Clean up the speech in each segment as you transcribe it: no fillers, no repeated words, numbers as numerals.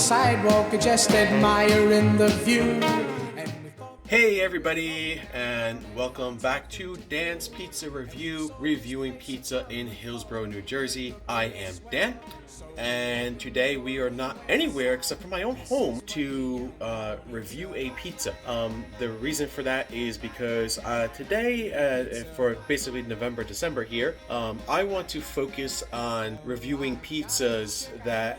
sidewalk, just admiring the view. Hey everybody, and welcome back to Dan's Pizza Review, reviewing pizza in Hillsborough, New Jersey. I am Dan, and today we are not anywhere except for my own home to review a pizza. The reason for that is because today, for basically November, December here, I want to focus on reviewing pizzas that,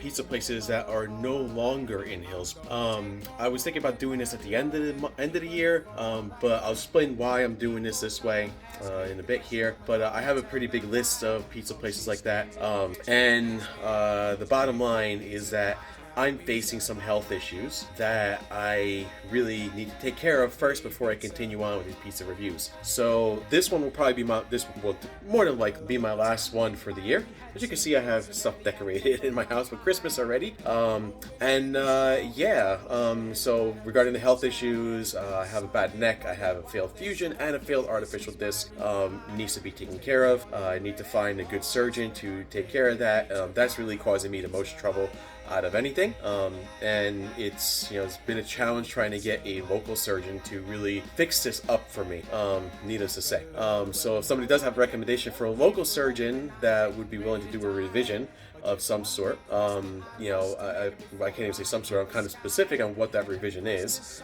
pizza places that are no longer in Hillsborough. I was thinking about doing this at the end of the year, but I'll explain why I'm doing this way in a bit here. But I have a pretty big list of pizza places like that, and the bottom line is that I'm facing some health issues that I really need to take care of first before I continue on with these pizza reviews. So this one will probably be this will more than likely be my last one for the year. As you can see, I have stuff decorated in my house for Christmas already. So regarding the health issues, I have a bad neck, I have a failed fusion, and a failed artificial disc needs to be taken care of. I need to find a good surgeon to take care of that. That's really causing me the most trouble out of anything, and it's been a challenge trying to get a local surgeon to really fix this up for me, needless to say. So if somebody does have a recommendation for a local surgeon that would be willing to do a revision of some sort, I can't even say some sort, I'm kind of specific on what that revision is,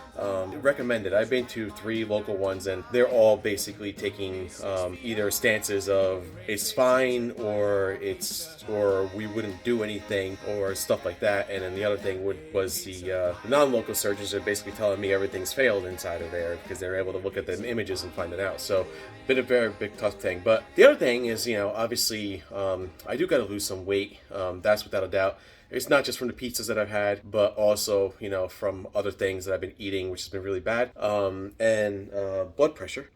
recommended. I've been to 3 local ones, and they're all basically taking either stances of it's fine or we wouldn't do anything or stuff like that. And then the other thing was the non-local surgeons are basically telling me everything's failed inside of there because they're able to look at the images and find it out. So been a very big tough thing. But the other thing is, obviously I do got to lose some weight. That's without a doubt. It's not just from the pizzas that I've had, but also, from other things that I've been eating, which has been really bad. And blood pressure.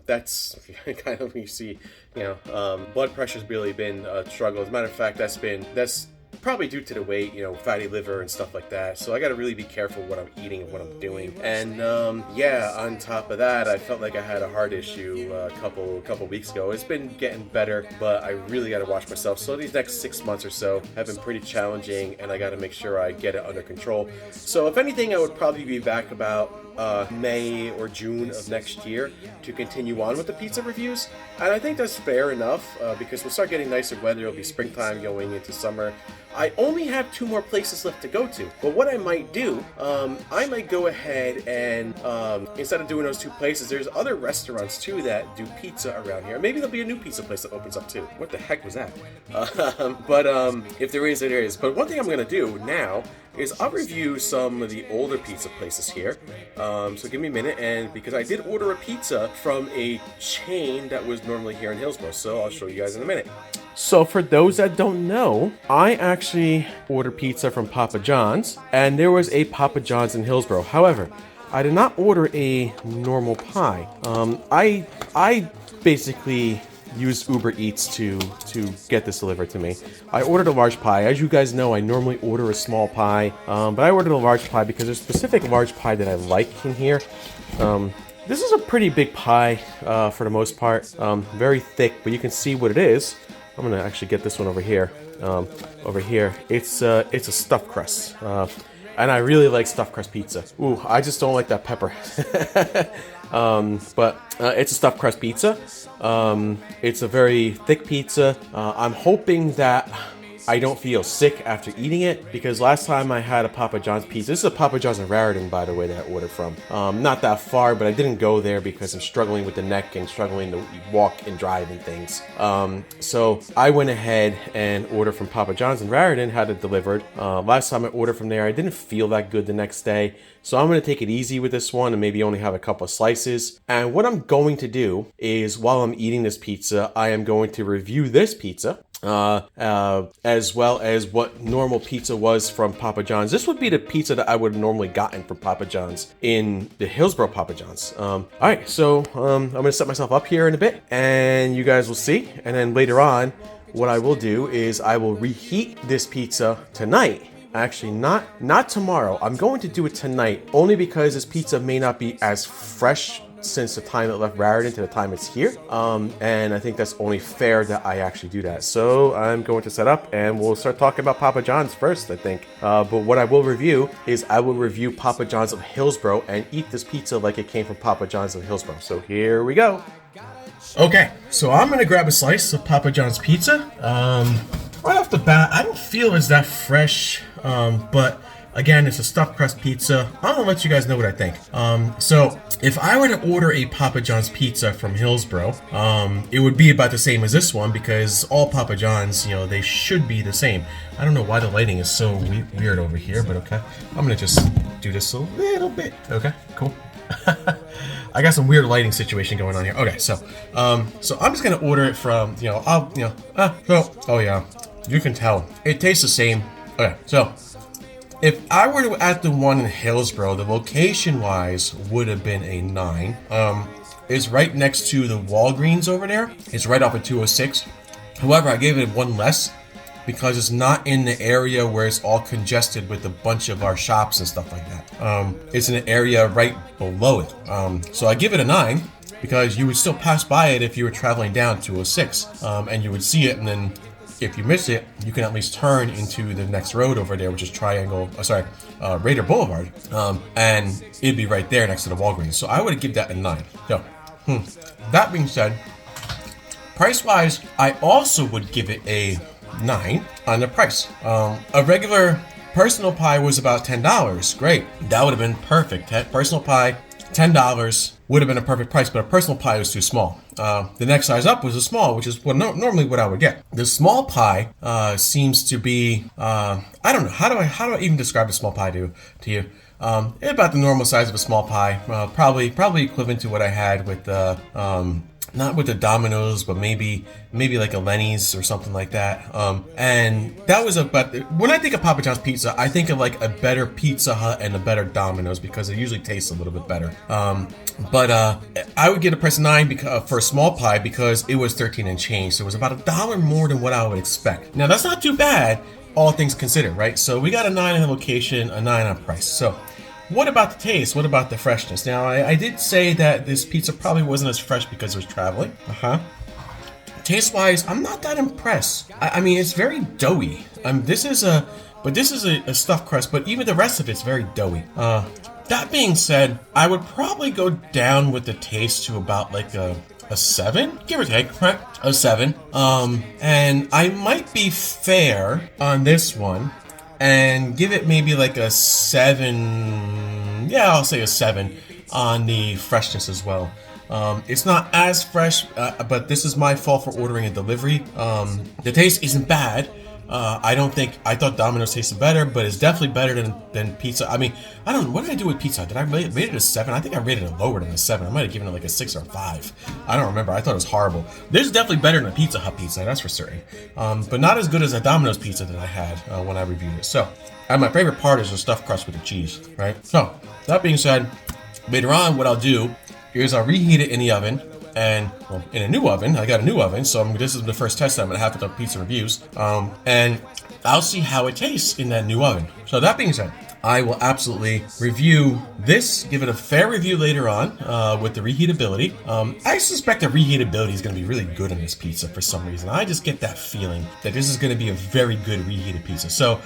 That's kind of, you see, blood pressure's really been a struggle. As a matter of fact, that's probably due to the weight, fatty liver and stuff like that. So I got to really be careful what I'm eating and what I'm doing. And on top of that, I felt like I had a heart issue a couple weeks ago. It's been getting better, but I really got to watch myself. So these next 6 months or so have been pretty challenging, and I got to make sure I get it under control. So if anything, I would probably be back about May or June of next year to continue on with the pizza reviews. And I think that's fair enough, because we'll start getting nicer weather. It'll be springtime going into summer. I only have 2 more places left to go to. But what I might do, I might go ahead and instead of doing those 2 places, there's other restaurants too that do pizza around here. Maybe there'll be a new pizza place that opens up too. What the heck was that? If there is, there is. But one thing I'm gonna do now is I'll review some of the older pizza places here. So give me a minute, and because I did order a pizza from a chain that was normally here in Hillsborough, so I'll show you guys in a minute. So for those that don't know, I actually ordered pizza from Papa John's, and there was a Papa John's in Hillsborough. However, I did not order a normal pie. I basically used Uber Eats to get this delivered to me. I ordered a large pie. As you guys know, I normally order a small pie, but I ordered a large pie because there's a specific large pie that I like in here. This is a pretty big pie for the most part, very thick, but you can see what it is. I'm gonna actually get this one over here. It's a stuffed crust, and I really like stuffed crust pizza. Ooh, I just don't like that pepper. But it's a stuffed crust pizza. It's a very thick pizza. I'm hoping that I don't feel sick after eating it, because last time I had a Papa John's pizza, this is a Papa John's in Raritan, by the way, that I ordered from. Not that far, but I didn't go there because I'm struggling with the neck and struggling to walk and drive and things. So I went ahead and ordered from Papa John's in Raritan, had it delivered. Last time I ordered from there, I didn't feel that good the next day. So I'm going to take it easy with this one and maybe only have a couple of slices. And what I'm going to do is, while I'm eating this pizza, I am going to review this pizza. As well as what normal pizza was from Papa John's. This would be the pizza that I would have normally gotten from Papa John's in the Hillsborough Papa John's. Alright, so I'm going to set myself up here in a bit, and you guys will see. And then later on, what I will do is I will reheat this pizza tonight. Actually, not tomorrow. I'm going to do it tonight, only because this pizza may not be as fresh since the time it left Raritan to the time it's here. And I think that's only fair that I actually do that. So I'm going to set up and we'll start talking about Papa John's first, I think. But what I will review is I will review Papa John's of Hillsborough and eat this pizza like it came from Papa John's of Hillsborough. So here we go. Okay, so I'm gonna grab a slice of Papa John's pizza. Right off the bat, I don't feel it's that fresh, but again, it's a stuffed crust pizza. I'm gonna let you guys know what I think. So if I were to order a Papa John's pizza from Hillsborough, it would be about the same as this one because all Papa John's, they should be the same. I don't know why the lighting is so weird over here, but okay. I'm gonna just do this a little bit. Okay, cool. I got some weird lighting situation going on here. Okay, so I'm just gonna order it from, oh yeah, you can tell it tastes the same. Okay, so if I were to add the one in Hillsborough, the location-wise would have been a 9. It's right next to the Walgreens over there. It's right off of 206. However, I gave it 1 less because it's not in the area where it's all congested with a bunch of our shops and stuff like that. It's in an area right below it. So I give it a 9 because you would still pass by it if you were traveling down 206, and you would see it, and then if you miss it, you can at least turn into the next road over there, which is Raider Boulevard, and it'd be right there next to the Walgreens. So I would give that a 9. So, that being said, price-wise, I also would give it a 9 on the price. A regular personal pie was about $10. Great, that would have been perfect. Personal pie, $10 would have been a perfect price, but a personal pie was too small. The next size up was a small, which is normally what I would get. The small pie seems to be, I don't know, how do I even describe a small pie to you? About the normal size of a small pie, probably equivalent to what I had with the, not with the Domino's, but maybe like a Lenny's or something like that. And that was but when I think of Papa John's pizza, I think of like a better Pizza Hut and a better Domino's because it usually tastes a little bit better. But I would get a price of 9 for a small pie because it was 13 and change. So it was about $1 more than what I would expect. Now that's not too bad, all things considered, right? So we got a 9 in the location, a 9 on price. So what about the taste? What about the freshness? Now, I did say that this pizza probably wasn't as fresh because it was traveling. Taste-wise, I'm not that impressed. I mean, it's very doughy. This is a stuffed crust, but even the rest of it's very doughy. That being said, I would probably go down with the taste to about like a 7, give or take, right? A 7. And I might be fair on this one and give it maybe like a 7. Yeah, I'll say a 7 on the freshness as well. It's not as fresh, but this is my fault for ordering a delivery. The taste isn't bad. I thought Domino's tasted better, but it's definitely better than pizza. I mean, I don't know, what did I do with pizza? Did I rate it a 7? I think I rated it lower than a 7. I might have given it like a 6 or a 5. I don't remember. I thought it was horrible. This is definitely better than a Pizza Hut pizza, that's for certain. But not as good as a Domino's pizza that I had when I reviewed it. So, and my favorite part is the stuffed crust with the cheese, right? So, that being said, later on, what I'll do is I'll reheat it in the oven. And well, in a new oven, I got a new oven, so this is the first test I'm gonna have with the pizza reviews. And I'll see how it tastes in that new oven. So that being said, I will absolutely review this, give it a fair review later on with the reheatability. I suspect the reheatability is going to be really good on this pizza for some reason. I just get that feeling that this is going to be a very good reheated pizza. So,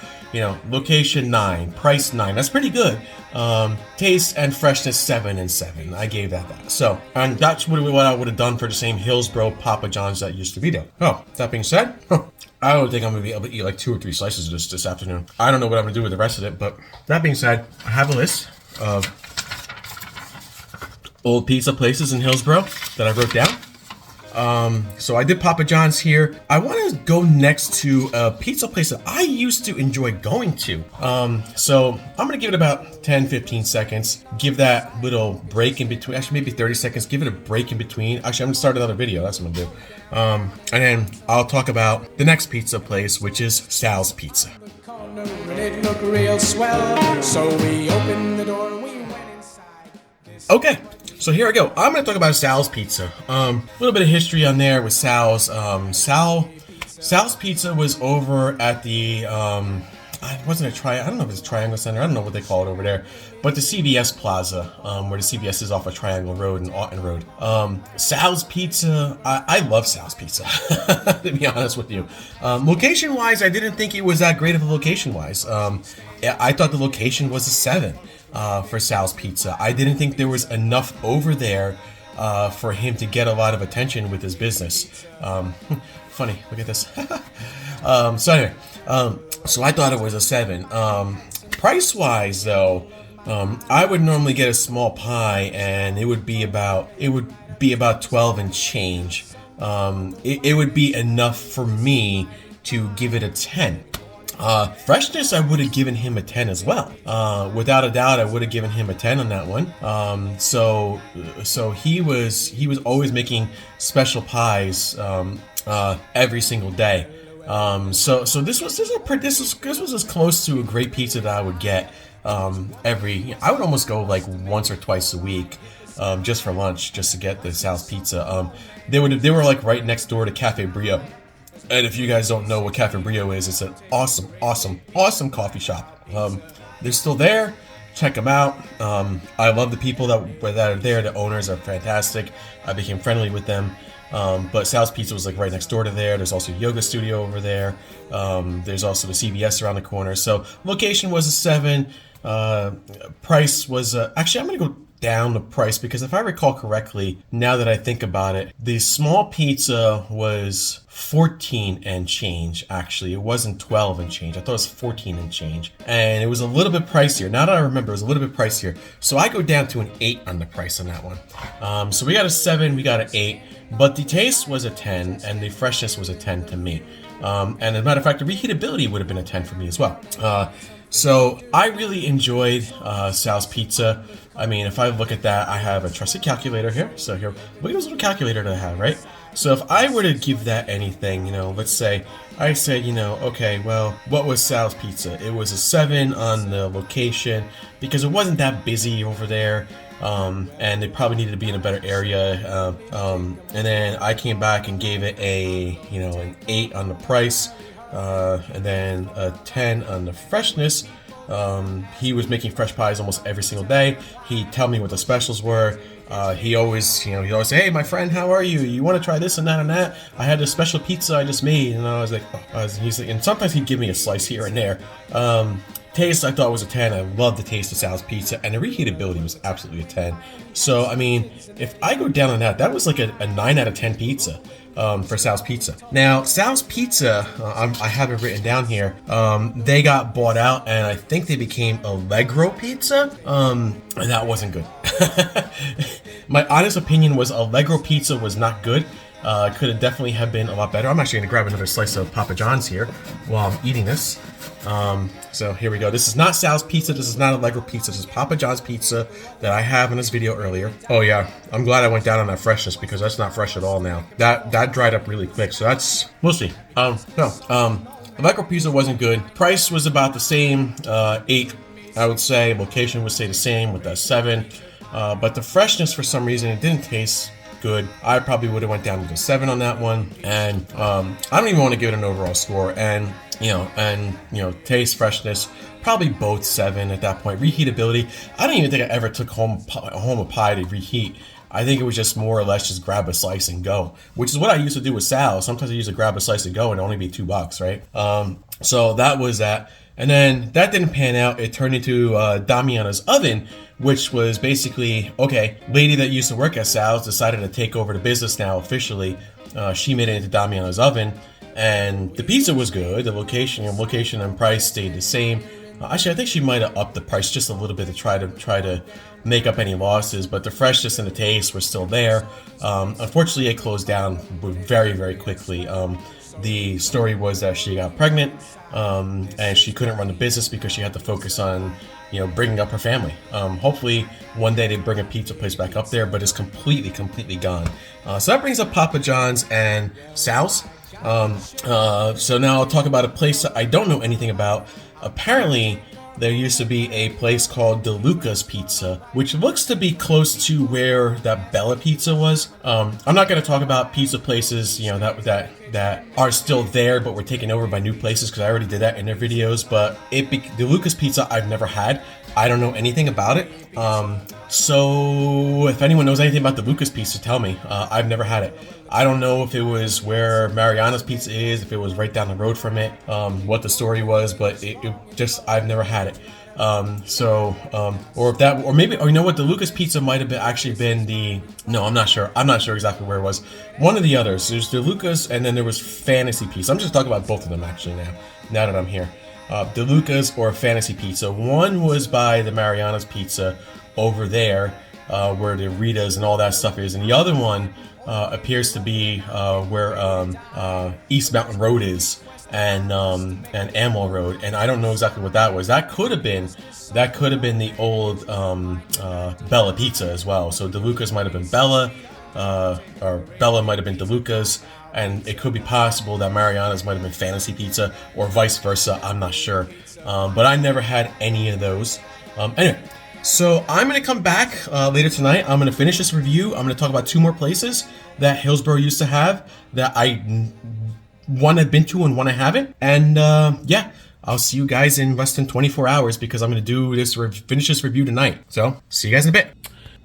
location 9, price 9. That's pretty good. Taste and freshness 7 and 7. I gave that. So, and that's what I would have done for the same Hillsborough Papa John's that used to be there. Oh, that being said, I don't think I'm going to be able to eat like 2 or 3 slices of this afternoon. I don't know what I'm going to do with the rest of it, but that being said, I have a list of old pizza places in Hillsborough that I wrote down. So I did Papa John's here. I want to go next to a pizza place that I used to enjoy going to. So I'm going to give it about 10-15 seconds. Give that little break in between. Actually, maybe 30 seconds. Give it a break in between. Actually, I'm going to start another video. That's what I'm going to do. And then I'll talk about the next pizza place, which is Sal's Pizza. And it looked real swell, so we opened the door, we went inside. Okay, so here I go. I'm going to talk about Sal's Pizza. A little bit of history on there with Sal's. Sal's Pizza was over at the it wasn't a I don't know if it's a Triangle Center. I don't know what they call it over there, but the CVS Plaza, where the CVS is off of Triangle Road and Aughton Road. Sal's Pizza. I love Sal's Pizza. To be honest with you, location wise, I didn't think it was that great of a location wise. I thought the location was a 7 for Sal's Pizza. I didn't think there was enough over there for him to get a lot of attention with his business. Funny, look at this. So anyway, so I thought it was a 7. Price wise though, I would normally get a small pie and it would be about 12 and change. It would be enough for me to give it a 10. Freshness, I would have given him a 10 as well. Without a doubt, I would have given him a 10 on that one. So he was always making special pies every single day. So this was as close to a great pizza that I would get I would almost go like once or twice a week. Just for lunch, just to get the Sal's Pizza. They were like right next door to Cafe Brio. And if you guys don't know what Cafe Brio is, it's an awesome coffee shop. They're still there. Check them out. I love the people that are there. The owners are fantastic. I became friendly with them. But Sal's Pizza was like right next door to there. There's also a yoga studio over there. There's also the CVS around the corner. So location was a 7. Price was actually, I'm gonna go down the price because if I recall correctly, now that I think about it, the small pizza was 14 and change. Actually, it wasn't 12 and change. I thought it was 14 and change, and it was a little bit pricier. Now that I remember, it was a little bit pricier. So I go down to an 8 on the price on that one. So we got a 7, we got an 8, but the taste was a 10 and the freshness was a 10 to me. And as a matter of fact, the re-heatability would have been a 10 for me as well. So I really enjoyed Sal's Pizza. I mean, if I look at that, I have a trusted calculator here. So here, look at this little calculator that I have, right? So if I were to give that anything, let's say, I said, okay, well, what was Sal's Pizza? It was a 7 on the location because it wasn't that busy over there. And they probably needed to be in a better area. And then I came back and gave it an 8 on the price. And then a 10 on the freshness. He was making fresh pies almost every single day. He'd tell me what the specials were. He always say, "Hey, my friend, how are you? You want to try this and that and that? I had this special pizza I just made." And I was like, he's like, and sometimes he'd give me a slice here and there. Taste, I thought was a 10. I love the taste of Sal's Pizza, and the reheatability was absolutely a 10. So, I mean, if I go down on that was like a 9 out of 10 pizza for Sal's Pizza. Now, Sal's Pizza, I have it written down here. They got bought out, and I think they became Allegro Pizza, and that wasn't good. My honest opinion was Allegro Pizza was not good. Could have definitely have been a lot better. I'm actually going to grab another slice of Papa John's here while I'm eating this. So here we go. This is not Sal's Pizza. This is not Allegro Pizza. This is Papa John's Pizza that I have in this video earlier. Oh yeah, I'm glad I went down on that freshness because that's not fresh at all now. That dried up really quick. So we'll see. Allegro Pizza wasn't good. Price was about the same, 8, I would say. Location would stay the same with that 7. But the freshness, for some reason, it didn't taste good. I probably would have went down to a 7 on that one. And I don't even want to give it an overall score. And taste, freshness, probably both 7 at that point. Reheatability, I don't even think I ever took home a pie to reheat. I think it was just more or less just grab a slice and go, which is what I used to do with Sal. Sometimes I used to grab a slice and go and it'd only be $2, right? So that was that. And then that didn't pan out. It turned into Damiano's Oven, which was basically, okay, lady that used to work at Sal's decided to take over the business now officially. She made it into Damiano's Oven. And the pizza was good. The location and price stayed the same. Actually, I think she might have upped the price just a little bit to try to make up any losses. But the freshness and the taste were still there. Unfortunately, it closed down very, very quickly. The story was that she got pregnant, and she couldn't run the business because she had to focus on, bringing up her family. Hopefully, one day they bring a pizza place back up there, but it's completely gone. So that brings up Papa John's and Sal's. So now I'll talk about a place that I don't know anything about. Apparently, there used to be a place called DeLuca's Pizza, which looks to be close to where that Bella Pizza was. I'm not going to talk about pizza places, that are still there, but were taken over by new places, because I already did that in their videos. But DeLuca's Pizza, I've never had. I don't know anything about it. So if anyone knows anything about DeLuca's Pizza, tell me. I've never had it. I don't know if it was where Mariana's Pizza is, if it was right down the road from it, what the story was, but I've never had it. Or maybe you know what, DeLuca's Pizza might have actually been no, I'm not sure. I'm not sure exactly where it was. One of the others. There's DeLuca's, and then there was Fantasy Pizza. I'm just talking about both of them actually now that I'm here. DeLuca's or Fantasy Pizza. One was by the Mariana's Pizza over there, where the Ritas and all that stuff is, and the other one appears to be where East Mountain Road is, and Amwell Road, and I don't know exactly what that was. That could have been the old Bella Pizza as well. So DeLuca's might have been Bella, or Bella might have been DeLuca's, and it could be possible that Mariana's might have been Fantasy Pizza, or vice versa. I'm not sure, but I never had any of those. Anyway. So I'm going to come back later tonight. I'm going to finish this review. I'm going to talk about 2 more places that Hillsborough used to have that one I've been to and one I haven't. And yeah, I'll see you guys in less than 24 hours, because I'm going to finish this review tonight. So see you guys in a bit.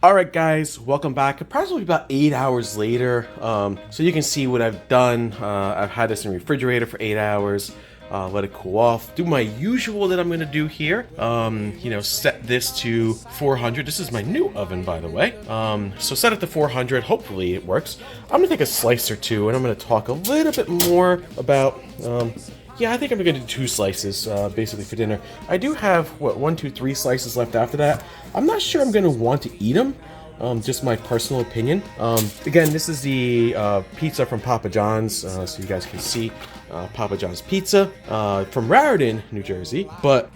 Alright guys, welcome back. Approximately about 8 hours later. So you can see what I've done. I've had this in the refrigerator for 8 hours. Let it cool off. Do my usual that I'm going to do here. Set this to 400. This is my new oven, by the way. So set it to 400. Hopefully it works. I'm going to take a slice or two, and I'm going to talk a little bit more about... yeah, I think I'm going to do 2 slices, basically, for dinner. I do have, 1, 2, 3 slices left after that. I'm not sure I'm going to want to eat them. Just my personal opinion. Again, this is the pizza from Papa John's, so you guys can see Papa John's Pizza from Raritan, New Jersey. But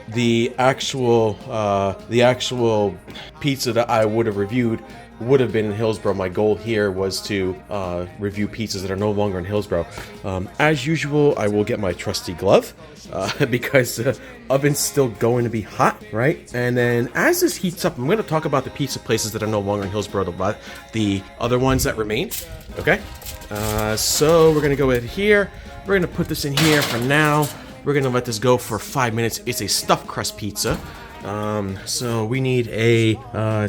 the actual pizza that I would have reviewed would have been in Hillsborough. My goal here was to review pizzas that are no longer in Hillsborough. As usual, I will get my trusty glove because the oven's still going to be hot, right? And then as this heats up, I'm going to talk about the pizza places that are no longer in Hillsborough, the other ones that remain. Okay, so we're going to go ahead here. We're going to put this in here for now. We're going to let this go for 5 minutes. It's a stuffed crust pizza. So we need a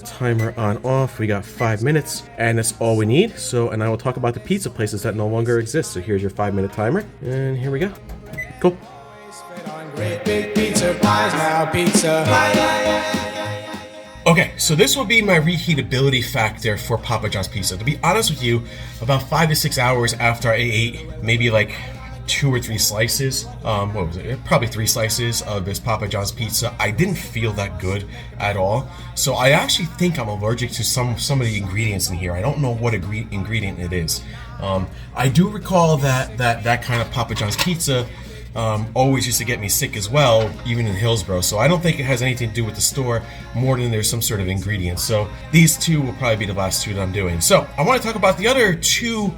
timer on off. We got 5 minutes, and that's all we need. And I will talk about the pizza places that no longer exist. So here's your 5-minute timer, and here we go. Cool. Great big pizza pies now, pizza. Okay, so this will be my reheatability factor for Papa John's Pizza. To be honest with you, about 5 to 6 hours after I ate maybe like 2 or 3 slices, what was it? Probably 3 slices of this Papa John's Pizza, I didn't feel that good at all. So I actually think I'm allergic to some of the ingredients in here. I don't know what ingredient it is. I do recall that kind of Papa John's Pizza always used to get me sick as well, even in Hillsborough. So I don't think it has anything to do with the store more than there's some sort of ingredient. So these 2 will probably be the last 2 that I'm doing. So I want to talk about the other 2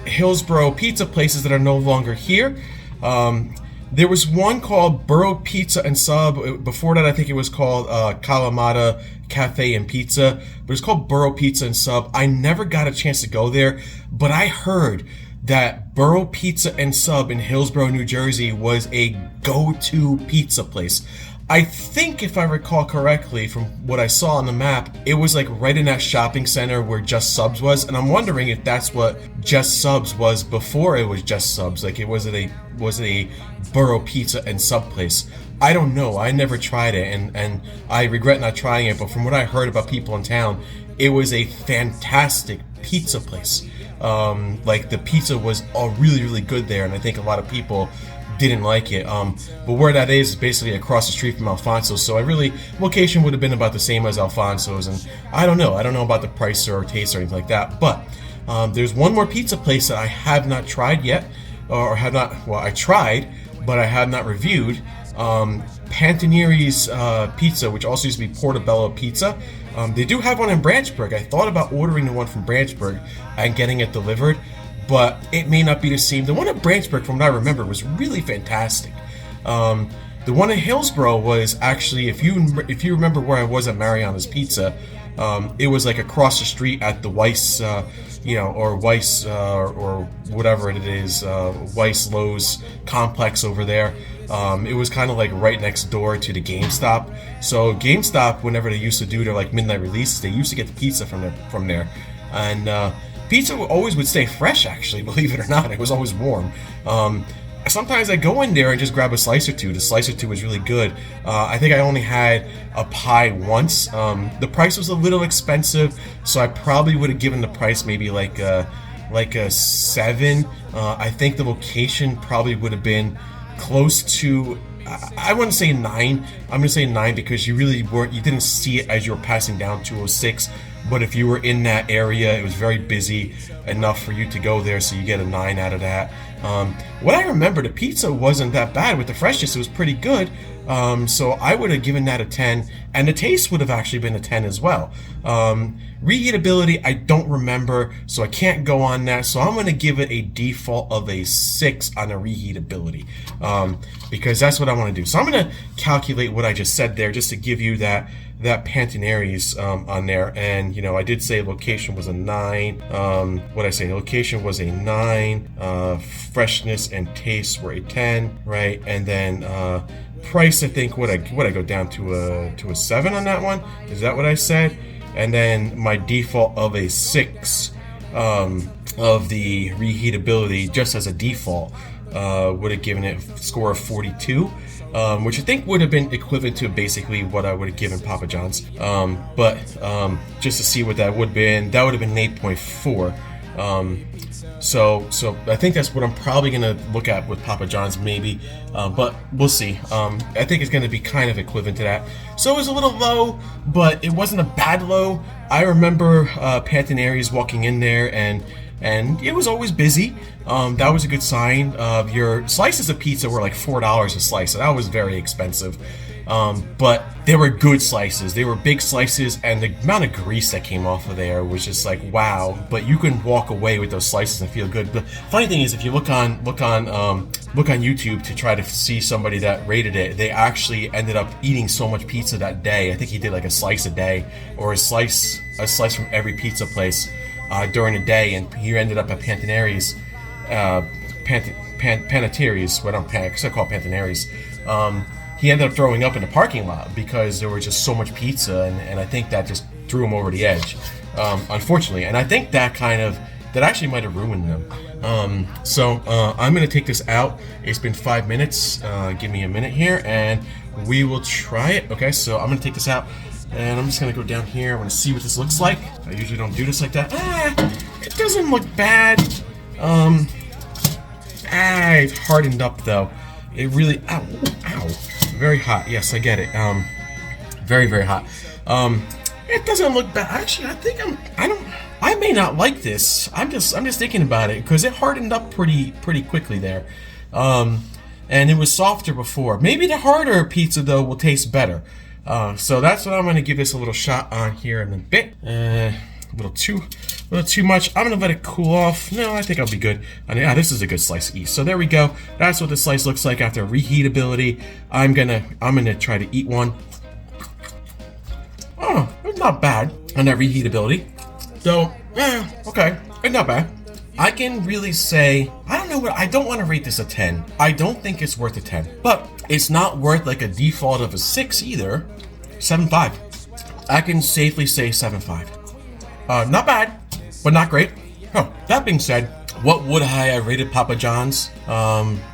Hillsborough pizza places that are no longer here. There was one called Borough Pizza and Sub. Before that, I think it was called Kalamata Cafe and Pizza. But it's called Borough Pizza and Sub. I never got a chance to go there, but I heard that Borough Pizza and Sub in Hillsborough, New Jersey was a go-to pizza place. I think, if I recall correctly from what I saw on the map, it was like right in that shopping center where Just Subs was, and I'm wondering if that's what Just Subs was before it was Just Subs. Like, was it a Borough Pizza and Sub place? I don't know. I never tried it, and I regret not trying it, but from what I heard about people in town, it was a fantastic pizza place. Like, the pizza was all really, really good there, and I think a lot of people didn't like it. But where that is basically across the street from Alfonso's, so location would have been about the same as Alfonso's, and I don't know about the price or taste or anything like that. But there's one more pizza place that I have not tried yet, I tried, but I have not reviewed. Pantanieri's Pizza, which also used to be Portobello Pizza. They do have one in Branchburg. I thought about ordering the one from Branchburg and getting it delivered, but it may not be the same. The one at Branchburg, from what I remember, was really fantastic. The The one in Hillsborough was actually, if you remember where I was at Mariana's Pizza, it was like across the street at the Weiss, or Weiss, or whatever it is, Weiss Lowe's complex over there. It was kind of like right next door to the GameStop. So GameStop, whenever they used to do their like midnight releases, they used to get the pizza from there, and pizza always would stay fresh. Actually, believe it or not, it was always warm. Sometimes I go in there and just grab a slice or two. The slice or two was really good. I think I only had a pie once. The price was a little expensive, so I probably would have given the price maybe like a 7. I think the location probably would have been close to, I wouldn't say 9. I'm gonna say 9 because you didn't see it as you were passing down 206. But if you were in that area, it was very busy enough for you to go there, so you get a 9 out of that. What I remember, the pizza wasn't that bad with the freshness; it was pretty good. So I would have given that a 10, and the taste would have actually been a 10 as well. Reheatability, I don't remember, so I can't go on that. So I'm going to give it a default of a 6 on a reheatability, because that's what I want to do. So I'm going to calculate what I just said there, just to give you that Pantanares on there. And I did say location was a 9. What I say, location was a 9. Freshness and taste were a 10, right? And then price, I think, would I go down to a 7 on that one? Is that what I said? And then my default of a 6 of the reheatability, just as a default, would have given it a score of 42, which I think would have been equivalent to basically what I would have given Papa John's. But just to see what that would have been, that would have been 8.4. So I think that's what I'm probably going to look at with Papa John's, maybe, but we'll see. I think it's going to be kind of equivalent to that. So it was a little low, but it wasn't a bad low. I remember Pantanares walking in there, and it was always busy. That was a good sign. Your slices of pizza were like $4 a slice, so that was very expensive. But they were good slices. They were big slices, and the amount of grease that came off of there was just like, wow. But you can walk away with those slices and feel good. The funny thing is, if you look on YouTube to try to see somebody that rated it, they actually ended up eating so much pizza that day. I think he did like a slice a day, or a slice from every pizza place during the day, and he ended up at Pantanares, Pantanares. What I'm because I call it Pantanares. He ended up throwing up in the parking lot because there was just so much pizza, and I think that just threw him over the edge, unfortunately. And I think that actually might have ruined them. So I'm going to take this out. It's been 5 minutes. Give me a minute here, and we will try it. Okay, so I'm going to take this out, and I'm just going to go down here. I'm going to see what this looks like. I usually don't do this like that. It doesn't look bad. It hardened up, though. It really, ow. Very hot. Yes, I get it. Very, very hot. It doesn't look bad. Actually, I think I may not like this. I'm just thinking about it because it hardened up pretty quickly there. And it was softer before. Maybe the harder pizza though will taste better. So that's what I'm going to give this a little shot on here in a bit. A little too much. I'm gonna let it cool off. No, I think I'll be good. This is a good slice of east. So there we go. That's what the slice looks like after reheatability. I'm gonna try to eat one. Oh, it's not bad on that reheatability. So, okay, it's not bad. I can really say, I don't want to rate this a 10. I don't think it's worth a 10, but it's not worth like a default of a 6 either. 7.5. I can safely say 7.5. Not bad, but not great. That being said, what would I have rated Papa John's?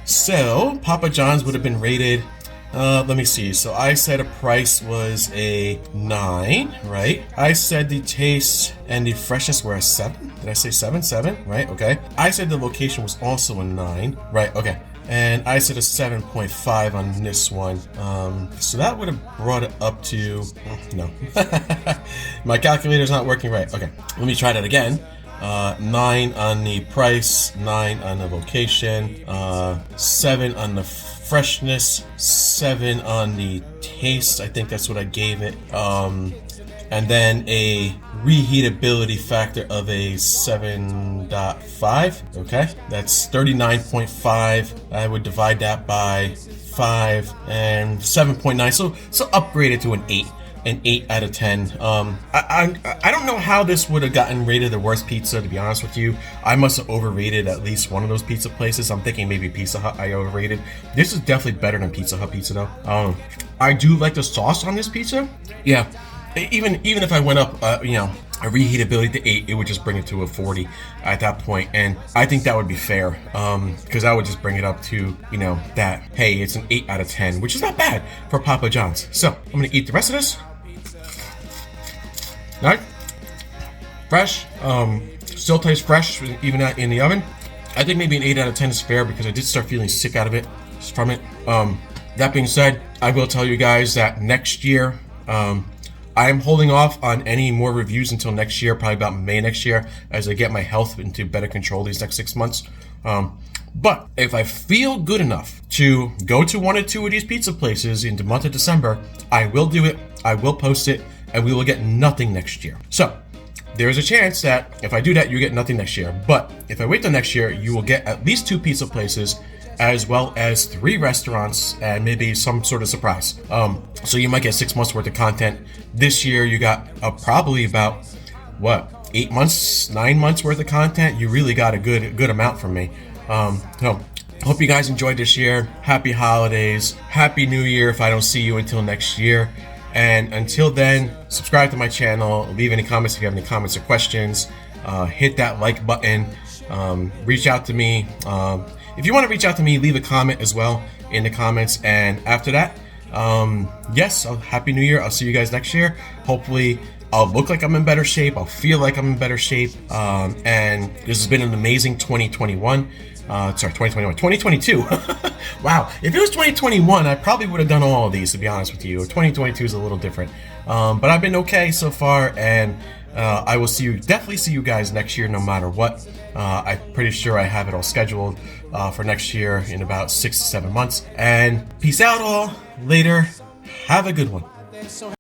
So Papa John's would have been rated, let me see. So I said a price was a 9, right? I said the taste and the freshness were a 7. Did I say 7? 7, right? Okay. I said the location was also a 9, right? Okay. And I said a 7.5 on this one. So that would have brought it up to, no. My calculator's not working right. Okay, let me try that again. 9 on the price, 9 on the location, 7 on the freshness, 7 on the taste. I think that's what I gave it. And then a reheatability factor of a 7.5. Okay, that's 39.5. I would divide that by 7.5 and 7.9. So upgraded to an 8 out of 10. I don't know how this would have gotten rated the worst pizza, to be honest with you. I must have overrated at least one of those pizza places. I'm thinking maybe Pizza Hut I overrated. This is definitely better than Pizza Hut pizza though. I do like the sauce on this pizza. Yeah, even if I went up, a reheatability to 8, it would just bring it to a 40 at that point, and I think that would be fair, because I would just bring it up to, that, hey, it's an 8 out of 10, which is not bad for Papa John's. So I'm gonna eat the rest of this. All right, fresh, still tastes fresh even in the oven. I think maybe an 8 out of 10 is fair because I did start feeling sick out of it from it. That being said, I will tell you guys that next year, I am holding off on any more reviews until next year, probably about May next year, as I get my health into better control these next 6 months. But if I feel good enough to go to 1 or 2 of these pizza places in the month of December, I will do it, I will post it, and we will get nothing next year. So there is a chance that if I do that, you get nothing next year. But if I wait till next year, you will get at least 2 pizza places, as well as 3 restaurants, and maybe some sort of surprise. So you might get 6 months worth of content. This year you got probably about 8 months, 9 months worth of content. You really got a good amount from me. So hope you guys enjoyed this year. Happy holidays, happy new year if I don't see you until next year. And until then, subscribe to my channel, leave any comments if you have any comments or questions, hit that like button, reach out to me. If you want to reach out to me, leave a comment as well in the comments. And after that, yes, Happy New Year. I'll see you guys next year. Hopefully, I'll look like I'm in better shape. I'll feel like I'm in better shape. And this has been an amazing 2021. 2022. Wow. If it was 2021, I probably would have done all of these, to be honest with you. 2022 is a little different. But I've been okay so far, and I will definitely see you guys next year no matter what. I'm pretty sure I have it all scheduled for next year in about 6 to 7 months. And peace out all. Later. Have a good one.